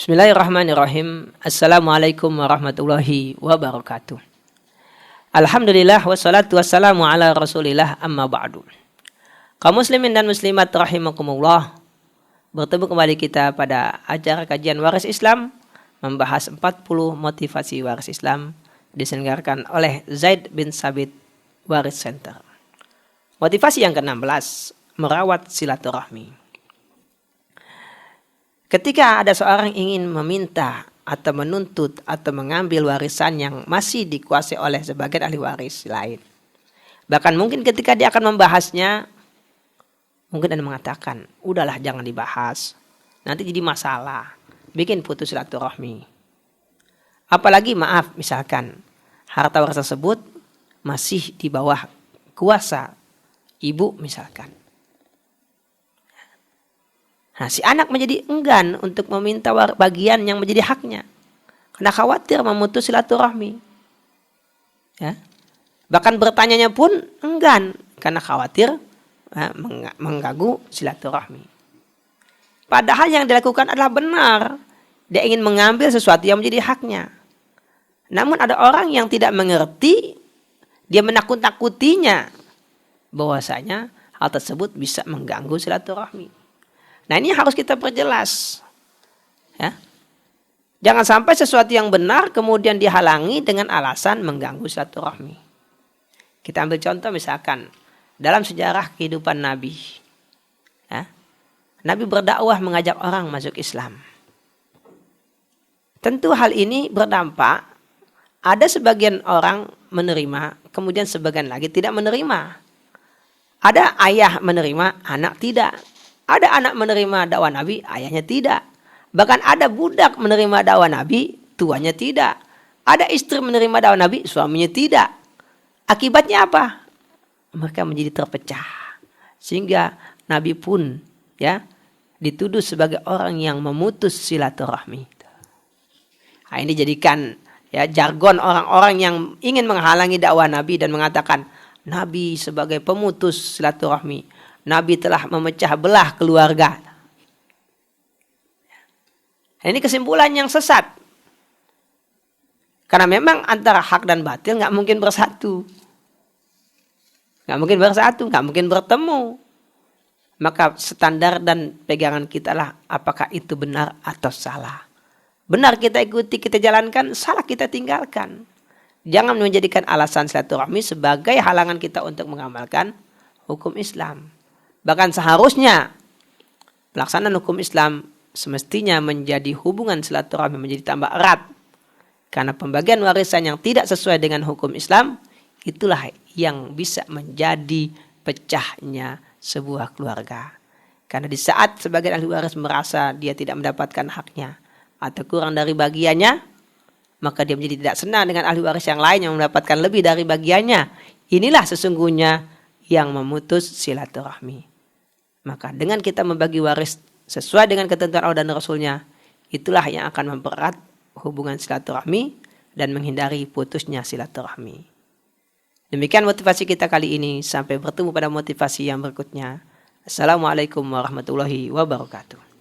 Bismillahirrahmanirrahim. Assalamualaikum warahmatullahi wabarakatuh. Alhamdulillah wassalatu wassalamu ala rasulillah amma ba'du. Kaum muslimin dan muslimat rahimakumullah, bertemu kembali kita pada acara kajian Waris Islam, membahas 40 motivasi waris Islam, diselenggarakan oleh Zaid bin Sabit Waris Center. Motivasi yang ke-16, merawat silaturahmi. Ketika ada seorang ingin meminta atau menuntut atau mengambil warisan yang masih dikuasai oleh sebagian ahli waris lain, bahkan mungkin ketika dia akan membahasnya, mungkin ada mengatakan, udahlah jangan dibahas, nanti jadi masalah, bikin putus silaturahmi. Apalagi maaf, misalkan harta waris tersebut masih di bawah kuasa ibu misalkan. Nah, si anak menjadi enggan untuk meminta bagian yang menjadi haknya, karena khawatir memutus silaturahmi. Ya. Bahkan bertanyanya pun enggan, karena khawatir mengganggu silaturahmi. Padahal yang dilakukan adalah benar. Dia ingin mengambil sesuatu yang menjadi haknya. Namun ada orang yang tidak mengerti, dia menakut-nakutinya bahwasanya hal tersebut bisa mengganggu silaturahmi. Nah, ini harus kita perjelas. Ya. Jangan sampai sesuatu yang benar kemudian dihalangi dengan alasan mengganggu silaturahmi. Kita ambil contoh misalkan dalam sejarah kehidupan Nabi. Ya. Nabi berdakwah mengajak orang masuk Islam. Tentu hal ini berdampak, ada sebagian orang menerima, kemudian sebagian lagi tidak menerima. Ada ayah menerima, anak tidak. Ada anak menerima dakwah Nabi, ayahnya tidak. Bahkan ada budak menerima dakwah Nabi, tuanya tidak. Ada istri menerima dakwah Nabi, suaminya tidak. Akibatnya apa? Mereka menjadi terpecah. Sehingga Nabi pun ya dituduh sebagai orang yang memutus silaturahmi. Nah, ini jadikan ya jargon orang-orang yang ingin menghalangi dakwah Nabi dan mengatakan Nabi sebagai pemutus silaturahmi. Nabi telah memecah belah keluarga. Ini kesimpulan yang sesat. Karena memang antara hak dan batil nggak mungkin bersatu. Nggak mungkin bersatu, nggak mungkin bertemu. Maka standar dan pegangan kita lah apakah itu benar atau salah. Benar kita ikuti, kita jalankan, salah kita tinggalkan. Jangan menjadikan alasan silaturahmi sebagai halangan kita untuk mengamalkan hukum Islam. Bahkan seharusnya pelaksanaan hukum Islam semestinya menjadi hubungan silaturahmi menjadi tambah erat. Karena pembagian warisan yang tidak sesuai dengan hukum Islam, itulah yang bisa menjadi pecahnya sebuah keluarga. Karena di saat sebagian ahli waris merasa dia tidak mendapatkan haknya atau kurang dari bagiannya, maka dia menjadi tidak senang dengan ahli waris yang lain yang mendapatkan lebih dari bagiannya. Inilah sesungguhnya yang memutus silaturahmi. Maka dengan kita membagi waris sesuai dengan ketentuan Allah dan Rasulnya, itulah yang akan mempererat hubungan silaturahmi dan menghindari putusnya silaturahmi. Demikian motivasi kita kali ini. Sampai bertemu pada motivasi yang berikutnya. Assalamualaikum warahmatullahi wabarakatuh.